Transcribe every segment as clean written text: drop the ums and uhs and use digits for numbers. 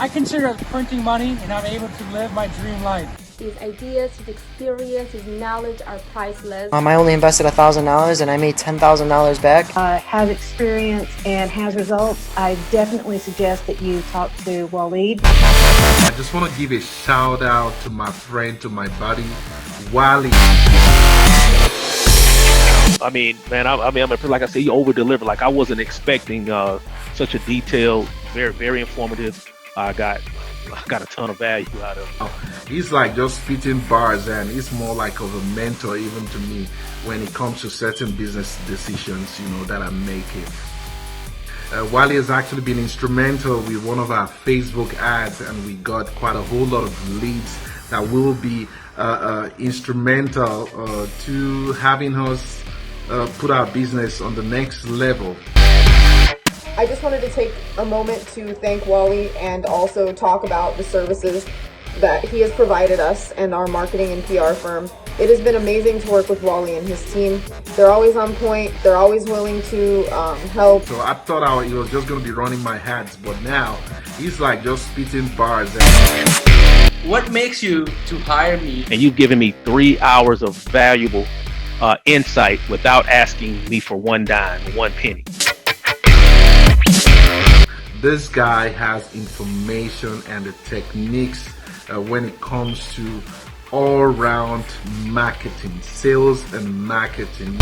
I consider it printing money, and I'm able to live my dream life. His ideas, his experience, his knowledge are priceless. I only invested $1,000 and I made $10,000 back. Has experience and has results. I definitely suggest that you talk to Wali. I just want to give a shout out to my friend, to my buddy, Wali. I mean, man, like I said, you over deliver. Like I wasn't expecting such a detailed, very, very informative. I got a ton of value out of it. He's like just spitting bars, and he's more like of a mentor even to me when it comes to certain business decisions, you know, that I'm making. Wali has actually been instrumental with one of our Facebook ads, and we got quite a whole lot of leads that will be instrumental to having us put our business on the next level. I just wanted to take a moment to thank Wali and also talk about the services that he has provided us and our marketing and PR firm. It has been amazing to work with Wali and his team. They're always on point. They're always willing to help. So I thought he was just going to be running my ads, but now he's like just spitting bars. What makes you to hire me? And you've given me 3 hours of valuable insight without asking me for one dime, one penny. This guy has information and the techniques when it comes to all-round marketing, sales and marketing.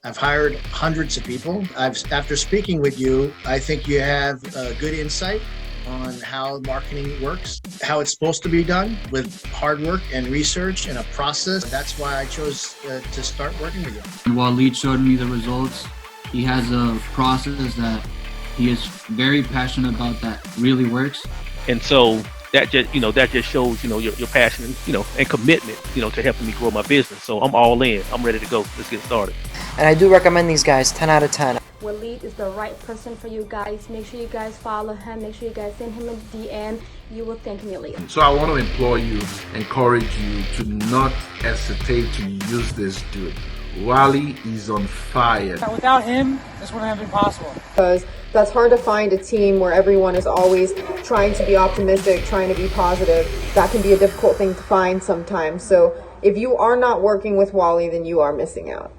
I've hired hundreds of people. After speaking with you, I think you have good insight on how marketing works, how it's supposed to be done with hard work and research and a process. That's why I chose to start working with you. Wali showed me the results. He has a process that he is very passionate about that really works. And so that just shows, your passion, and commitment, to helping me grow my business. So I'm all in. I'm ready to go. Let's get started. And I do recommend these guys, 10 out of 10. Wali is the right person for you guys. Make sure you guys follow him. Make sure you guys send him a DM. You will thank me later. So I want to implore you, encourage you to not hesitate to use this dude. Wali is on fire. Without him, this wouldn't have been possible. Because that's hard to find a team where everyone is always trying to be optimistic, trying to be positive. That can be a difficult thing to find sometimes. So if you are not working with Wali, then you are missing out.